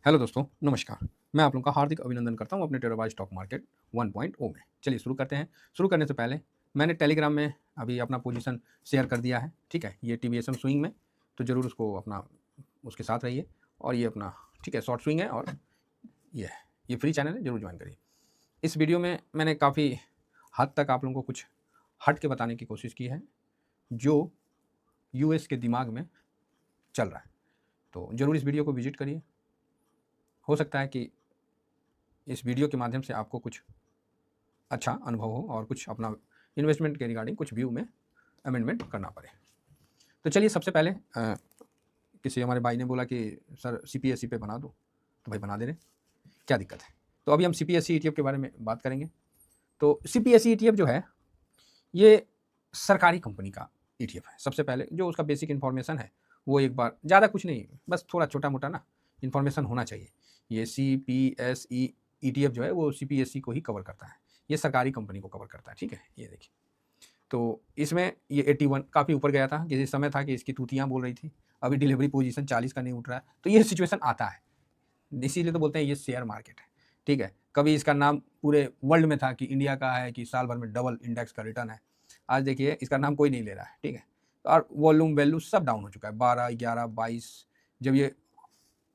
Hello दोस्तों, नमस्कार। मैं आप लोगों का हार्दिक अभिनंदन करता हूँ अपने टेराबाइट स्टॉक मार्केट 1.0 में। चलिए शुरू करते हैं। शुरू करने से पहले मैंने टेलीग्राम में अभी अपना पोजीशन शेयर कर दिया है, ठीक है? ये टीवीएसएम स्विंग में, तो ज़रूर उसको अपना उसके साथ रहिए। और ये अपना ठीक है, शॉर्ट स्विंग है और ये है, ये फ्री चैनल है, ज़रूर ज्वाइन करिए। इस वीडियो में मैंने काफ़ी हद तक आप लोगों को कुछ हट के बताने की कोशिश की है, जो यूएस के दिमाग में चल रहा है। तो ज़रूर इस वीडियो को विजिट करिए। हो सकता है कि इस वीडियो के माध्यम से आपको कुछ अच्छा अनुभव हो और कुछ अपना इन्वेस्टमेंट के रिगार्डिंग कुछ व्यू में अमेंडमेंट करना पड़े। तो चलिए सबसे पहले किसी हमारे भाई ने बोला कि सर सीपीएसई पे बना दो, तो भाई बना दे रहे, क्या दिक्कत है? तो अभी हम सीपीएसई ईटीएफ के बारे में बात करेंगे। तो सीपीएसई ईटीएफ जो है, ये सरकारी कंपनी का ईटीएफ है। सबसे पहले जो उसका बेसिक इन्फॉर्मेशन है, वो एक बार, ज़्यादा कुछ नहीं, बस थोड़ा छोटा मोटा ना इन्फॉर्मेशन होना चाहिए। ये सीपीएसई ईटीएफ जो है वो सीपीएसई को ही कवर करता है, ये सरकारी कंपनी को कवर करता है, ठीक है? ये देखिए, तो इसमें ये 81 काफ़ी ऊपर गया था, किसी समय था कि इसकी तूतियाँ बोल रही थी, अभी डिलीवरी पोजीशन 40 का नहीं उठ रहा है, तो ये सिचुएशन आता है। इसीलिए तो बोलते हैं ये शेयर मार्केट है, ठीक है? कभी इसका नाम पूरे वर्ल्ड में था कि इंडिया का है, कि साल भर में डबल इंडेक्स का रिटर्न है। आज देखिए इसका नाम कोई नहीं ले रहा है, ठीक है? और वॉल्यूम वैल्यू सब डाउन हो चुका है, 12, 11, 22, जब ये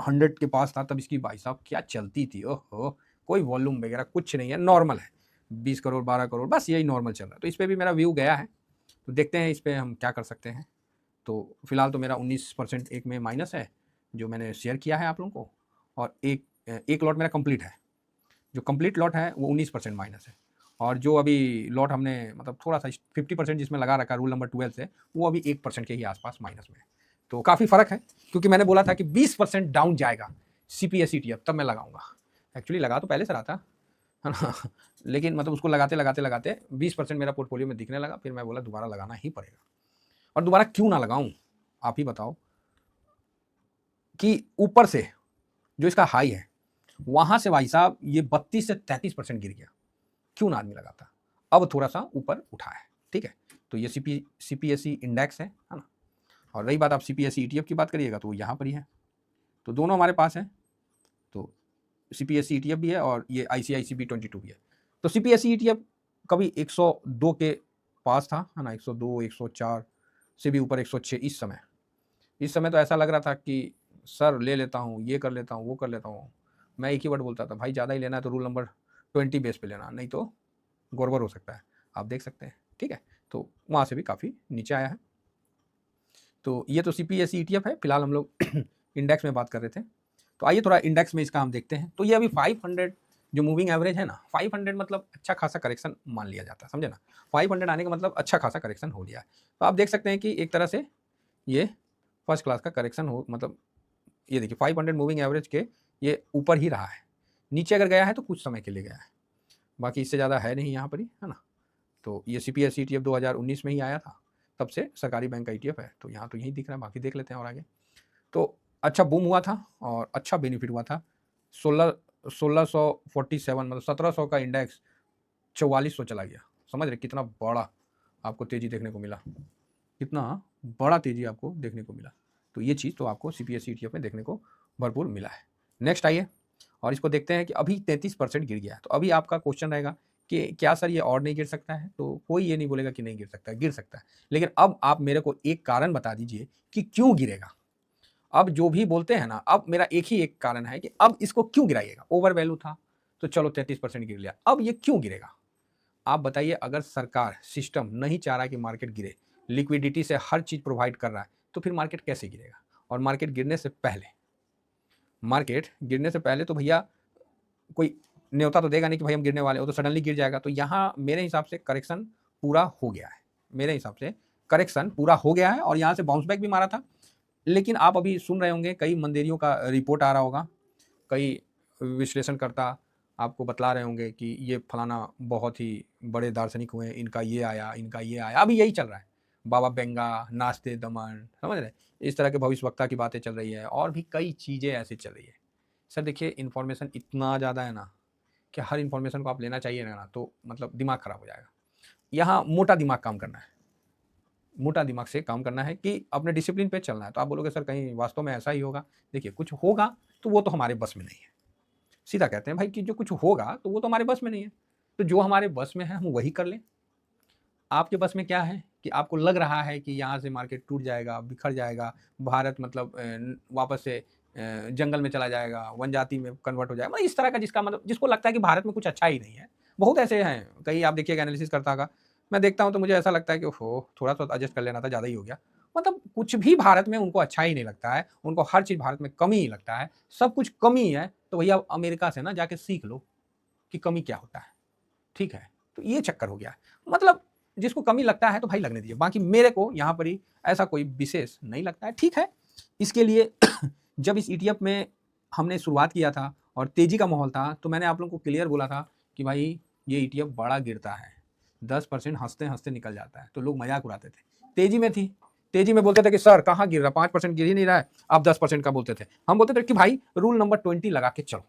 100 के पास था तब इसकी भाई साहब क्या चलती थी, ओहो! कोई वॉल्यूम वगैरह कुछ नहीं है, नॉर्मल है। 20 करोड़, 12 करोड़, बस यही नॉर्मल चल रहा है। तो इस पे भी मेरा व्यू गया है, तो देखते हैं इस पे हम क्या कर सकते हैं। तो फिलहाल तो मेरा 19% एक में माइनस है, जो मैंने शेयर किया है आप लोगों को, और एक लॉट मेरा कंप्लीट है। जो कंप्लीट लॉट है वो 19% माइनस है, और जो अभी लॉट हमने मतलब थोड़ा सा 50% जिसमें लगा रखा है रूल नंबर 12 से, वो अभी 1% के ही आसपास माइनस में है। तो काफ़ी फ़र्क है, क्योंकि मैंने बोला था कि 20% डाउन जाएगा सीपीएसई टीएफ, तब मैं लगाऊंगा। एक्चुअली लगा तो पहले से रहा था, है ना? लेकिन मतलब उसको लगाते लगाते लगाते 20% मेरा पोर्टफोलियो में दिखने लगा, फिर मैं बोला दोबारा लगाना ही पड़ेगा। और दोबारा क्यों ना लगाऊं, आप ही बताओ। कि ऊपर से जो इसका हाई है, वहां से भाई साहब ये 32 से 33% गिर गया, क्यों ना आदमी लगाता? अब थोड़ा सा ऊपर उठा है, ठीक है? तो ये सीपीएसई इंडेक्स है ना? और रही बात आप सीपीएसई ईटीएफ की बात करिएगा, तो यहाँ पर ही है। तो दोनों हमारे पास है, तो सीपीएसई ईटीएफ भी है और ये आईसीआईसीबी 22 भी है। तो सीपीएसई ईटीएफ कभी 102 के पास था, है ना? 102, 104 से भी ऊपर 106। इस समय तो ऐसा लग रहा था कि सर ले लेता हूँ, ये कर लेता हूँ, वो कर लेता हूँ। मैं एक ही वर्ड बोलता था, भाई ज़्यादा ही लेना है तो रूल नंबर 20 बेस पे लेना, नहीं तो गड़बड़ हो सकता है। आप देख सकते हैं, ठीक है? तो वहाँ से भी काफ़ी नीचे आया है। तो ये तो सीपीएसई ईटीएफ है। फिलहाल हम लोग इंडेक्स में बात कर रहे थे, तो आइए थोड़ा इंडेक्स में इसका हम देखते हैं। तो ये अभी 500 जो मूविंग एवरेज है ना, 500 मतलब अच्छा खासा करेक्शन मान लिया जाता है, समझे ना? 500 आने का मतलब अच्छा खासा करेक्शन हो लिया है। तो आप देख सकते हैं कि एक तरह से ये फर्स्ट क्लास का करेक्शन हो, मतलब ये देखिए 500 मूविंग एवरेज के ये ऊपर ही रहा है। नीचे अगर गया है तो कुछ समय के लिए गया है, बाकी इससे ज़्यादा है नहीं यहाँ पर ही, है ना? तो ये सीपीएस ईटीएफ 2019 में ही आया था, तब से सरकारी बैंक का ईटीएफ है, तो यहाँ तो यही दिख रहा है, बाकी देख लेते हैं और आगे। तो अच्छा बूम हुआ था और अच्छा बेनिफिट हुआ था। 1647 मतलब 1700 का इंडेक्स 4400 चला गया। समझ रहे कितना बड़ा आपको तेज़ी देखने को मिला, कितना बड़ा तेज़ी आपको देखने को मिला। तो ये चीज़ तो आपको सीपीएस ईटीएफ में देखने को भरपूर मिला है। नेक्स्ट आइए और इसको देखते हैं कि अभी 33% गिर गया है। तो अभी आपका क्वेश्चन रहेगा कि क्या सर ये और नहीं गिर सकता है? तो कोई ये नहीं बोलेगा कि नहीं गिर सकता है, गिर सकता है। लेकिन अब आप मेरे को एक कारण बता दीजिए कि क्यों गिरेगा? अब जो भी बोलते हैं ना, अब मेरा एक ही एक कारण है कि अब इसको क्यों गिराइएगा? ओवर वैल्यू था, तो चलो 33% गिर लिया, अब ये क्यों गिरेगा? आप बताइए, अगर सरकार सिस्टम नहीं चाह रहा कि मार्केट गिरे, लिक्विडिटी से हर चीज़ प्रोवाइड कर रहा है, तो फिर मार्केट कैसे गिरेगा? और मार्केट गिरने से पहले तो भैया कोई न्योता तो देगा नहीं कि भाई हम गिरने वाले हो, तो सडनली गिर जाएगा। तो यहाँ मेरे हिसाब से करेक्शन पूरा हो गया है, मेरे हिसाब से करेक्शन पूरा हो गया है, और यहाँ से बाउंस बैक भी मारा था। लेकिन आप अभी सुन रहे होंगे, कई मंदिरों का रिपोर्ट आ रहा होगा, कई विश्लेषणकर्ता आपको बतला रहे होंगे कि ये फलाना बहुत ही बड़े दार्शनिक हुए, इनका ये आया, इनका ये आया। अभी यही चल रहा है, बाबा बेंगा, नाचते दमन, समझ रहे? इस तरह के भविष्यवक्ता की बातें चल रही है, और भी कई चीज़ें ऐसी चल रही है। सर देखिए, इन्फॉर्मेशन इतना ज़्यादा है ना कि हर इन्फॉर्मेशन को आप लेना चाहिए ना, तो मतलब दिमाग खराब हो जाएगा। यहाँ मोटा दिमाग काम करना है, मोटा दिमाग से काम करना है कि अपने डिसिप्लिन पे चलना है। तो आप बोलोगे सर कहीं वास्तव में ऐसा ही होगा? देखिए कुछ होगा तो वो तो हमारे बस में नहीं है। सीधा कहते हैं भाई कि जो कुछ होगा तो वो तो हमारे बस में नहीं है। तो जो हमारे बस में है हम वही कर लें। आपके बस में क्या है कि आपको लग रहा है कि यहाँ से मार्केट टूट जाएगा, बिखर जाएगा, भारत मतलब वापस से जंगल में चला जाएगा, वन जाति में कन्वर्ट हो जाएगा, मतलब इस तरह का जिसका मतलब जिसको लगता है कि भारत में कुछ अच्छा ही नहीं है। बहुत ऐसे हैं, कई आप देखिएगा एनालिसिस करता होगा। मैं देखता हूँ तो मुझे ऐसा लगता है कि ओहो थोड़ा सा एडजस्ट कर लेना था, ज़्यादा ही हो गया। मतलब कुछ भी भारत में उनको अच्छा ही नहीं लगता है, उनको हर चीज़ भारत में कमी ही लगता है, सब कुछ कमी है। तो भैया अमेरिका से ना जाके सीख लो कि कमी क्या होता है, ठीक है? तो ये चक्कर हो गया। मतलब जिसको कमी लगता है तो भाई लगने दीजिए, बाकी मेरे को यहाँ पर ही ऐसा कोई विशेष नहीं लगता है, ठीक है। इसके लिए जब इस ईटीएफ में हमने शुरुआत किया था और तेजी का माहौल था तो मैंने आप लोगों को क्लियर बोला था कि भाई ये ईटीएफ बड़ा गिरता है, 10% हंसते हंसते निकल जाता है। तो लोग मजाक उड़ाते थे, तेजी में थी, तेजी में बोलते थे कि सर कहाँ गिर रहा, 5% गिर ही नहीं रहा है, आप 10% का बोलते थे। हम बोलते थे कि भाई रूल नंबर 20 लगा के चलो,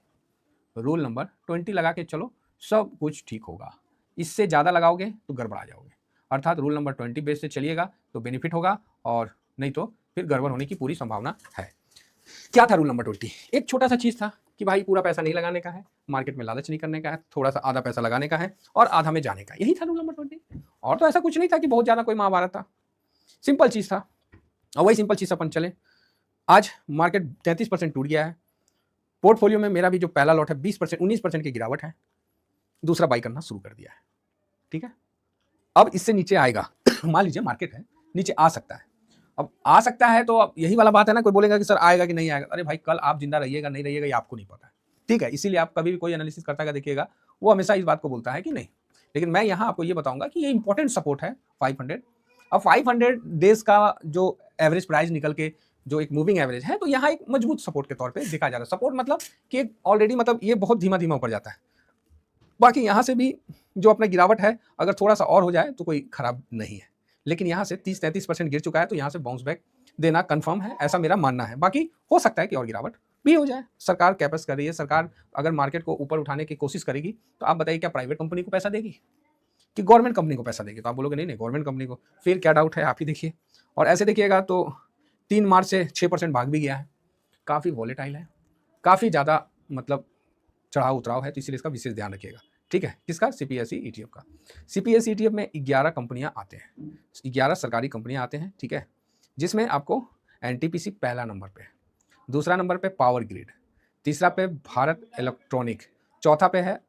रूल नंबर 20 लगा के चलो, सब कुछ ठीक होगा। इससे ज़्यादा लगाओगे तो गड़बड़ा जाओगे। अर्थात रूल नंबर 20 बेस से चलिएगा तो बेनिफिट होगा, और नहीं तो फिर गड़बड़ होने की पूरी संभावना है। क्या था रूल नंबर 20? एक छोटा सा चीज़ था कि भाई पूरा पैसा नहीं लगाने का है, मार्केट में लालच नहीं करने का है, थोड़ा सा आधा पैसा लगाने का है और आधा में जाने का, यही था रूल नंबर 20। और तो ऐसा कुछ नहीं था कि बहुत ज़्यादा कोई महाभारत था, सिंपल चीज़ था। और वही सिंपल चीज़ अपन चले। आज मार्केट 33% टूट गया है, पोर्टफोलियो में मेरा भी जो पहला लॉट है 20% 19% की गिरावट है, दूसरा बाई करना शुरू कर दिया है, ठीक है। अब इससे नीचे आएगा मान लीजिए मार्केट है, नीचे आ सकता है। अब आ सकता है तो अब यही वाला बात है ना, कोई बोलेगा कि सर आएगा कि नहीं आएगा। अरे भाई कल आप जिंदा रहिएगा नहीं रहिएगा ये आपको नहीं पता है, ठीक है। इसीलिए आप कभी भी कोई एनालिसिस करता है देखिएगा वो हमेशा इस बात को बोलता है कि नहीं, लेकिन मैं यहाँ आपको ये बताऊंगा कि ये इंपॉर्टेंट सपोर्ट है 500। अब 500 डेज का जो एवरेज प्राइस निकल के जो एक मूविंग एवरेज है, तो यहाँ एक मजबूत सपोर्ट के तौर पे देखा जा रहा है। सपोर्ट मतलब कि ऑलरेडी मतलब ये बहुत धीमा धीमा ऊपर जाता है। बाकी यहाँ से भी जो अपना गिरावट है अगर थोड़ा सा और हो जाए तो कोई खराब नहीं है, लेकिन यहाँ से 30-33% गिर चुका है, तो यहाँ से बाउंस बैक देना कंफर्म है, ऐसा मेरा मानना है। बाकी हो सकता है कि और गिरावट भी हो जाए। सरकार कैपेस कर रही है, सरकार अगर मार्केट को ऊपर उठाने की कोशिश करेगी तो आप बताइए क्या प्राइवेट कंपनी को पैसा देगी कि गवर्नमेंट कंपनी को पैसा देगी? तो आप बोलोगे नहीं नहीं गवर्नमेंट कंपनी को, फिर क्या डाउट है आप ही देखिए। और ऐसे देखिएगा तो 3 मार्च से 6% भाग भी गया है, काफ़ी वॉलेटाइल है, काफ़ी ज़्यादा मतलब चढ़ाव उतराव है, तो इसलिए इसका विशेष ध्यान रखिएगा, ठीक है। किसका? सीपीएसई ईटीएफ का। सीपीएसई ईटीएफ में 11 कंपनियां आते हैं, 11 सरकारी कंपनियां आते हैं, ठीक है, जिसमें आपको एनटीपीसी पहला नंबर पे, दूसरा नंबर पे पावर ग्रिड, तीसरा पे भारत इलेक्ट्रॉनिक, चौथा पे है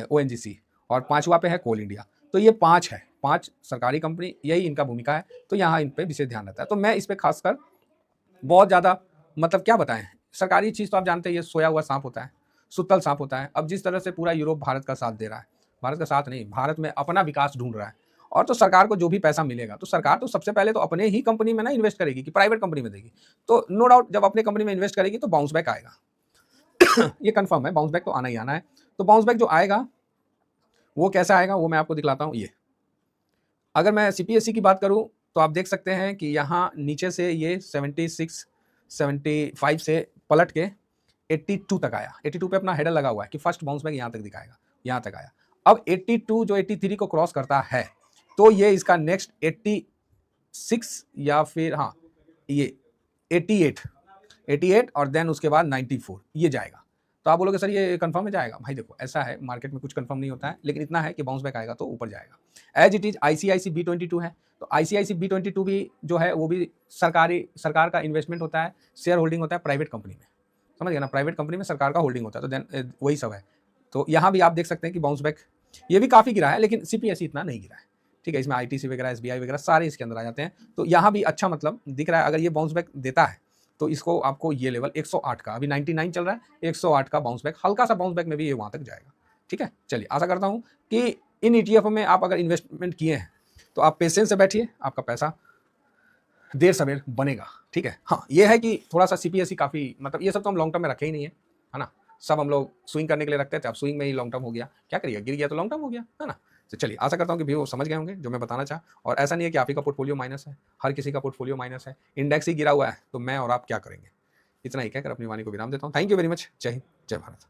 ओएनजीसी और पांचवा पे है कोल इंडिया। तो ये 5 है, 5 सरकारी कंपनी, यही इनका भूमिका है, तो यहाँ इन पे विशेष ध्यान रहता है। तो मैं इस पर खासकर बहुत ज़्यादा मतलब क्या बताएं, सरकारी चीज़ तो आप जानते हैं ये सोया हुआ सांप होता है, सुतल सांप होता है। अब जिस तरह से पूरा यूरोप भारत का साथ दे रहा है, भारत का साथ नहीं, भारत में अपना विकास ढूंढ रहा है, और तो सरकार को जो भी पैसा मिलेगा तो सरकार तो सबसे पहले तो अपने ही कंपनी में ना इन्वेस्ट करेगी कि प्राइवेट कंपनी में देगी। तो नो डाउट जब अपने कंपनी में इन्वेस्ट करेगी तो बाउंस बैक आएगा ये कंफर्म है, बाउंस बैक तो आना ही आना है। तो बाउंस बैक जो आएगा वो कैसा आएगा वो मैं आपको दिखलाता हूँ। ये अगर मैं सीपीएसई की बात करूँ तो आप देख सकते हैं कि यहाँ नीचे से ये 76 75 से पलट के 82 तक आया। 82 पे अपना हेडर लगा हुआ है कि फर्स्ट बाउंस बैक यहाँ तक दिखाएगा, यहाँ तक आया। अब 82 जो 83 को क्रॉस करता है तो ये इसका नेक्स्ट 86 या फिर हाँ ये 88 और देन उसके बाद 94 ये जाएगा। तो आप बोलोगे सर ये कंफर्म में जाएगा? भाई देखो ऐसा है, मार्केट में कुछ कंफर्म नहीं होता है, लेकिन इतना है कि बाउंस बैक आएगा तो ऊपर जाएगा। As it is ICIC B22 है, तो आईसीआईसी B22 भी जो है वो भी सरकार का इन्वेस्टमेंट होता है, शेयर होल्डिंग होता है प्राइवेट कंपनी में, समझ गए ना, प्राइवेट कंपनी में सरकार का होल्डिंग होता है, तो देन वही सब है। तो यहाँ भी आप देख सकते हैं कि बाउंस बैक ये भी काफ़ी गिरा है, लेकिन सीपीएसई इतना नहीं गिरा है, ठीक है। इसमें आईटीसी वगैरह एसबीआई वगैरह सारे इसके अंदर आ जाते हैं, तो यहाँ भी अच्छा मतलब दिख रहा है। अगर ये बाउंस बैक देता है तो इसको आपको ये लेवल 108 का, अभी 99 चल रहा है, 108 का बाउंस बैक, हल्का सा बाउंस बैक में भी ये वहाँ तक जाएगा, ठीक है। चलिए आशा करता हूँ कि इन ईटीएफ में आप अगर इन्वेस्टमेंट किए हैं तो आप पेशेंस से बैठिए, आपका पैसा देर सवेर बनेगा, ठीक है। हाँ ये है कि थोड़ा सा सीपीएसई काफ़ी मतलब ये सब तो हम लॉन्ग टर्म में रखे ही नहीं है ना, सब हम लोग स्विंग करने के लिए रखते थे, अब स्विंग में ही लॉन्ग टर्म हो गया, क्या करिए, गिर गया तो लॉन्ग टर्म हो गया, है ना। तो चलिए आशा करता हूँ कि भी वो समझ गए होंगे जो मैं बताना चाहा। और ऐसा नहीं है कि आप ही का पोर्टफोलियो माइनस है, हर किसी का पोर्टफोलियो माइनस है, इंडेक्स ही गिरा हुआ है तो मैं और आप क्या करेंगे। इतना ही कहकर अपनी वाणी को विराम देता हूँ। Thank you very much. जय हिंद, जय भारत।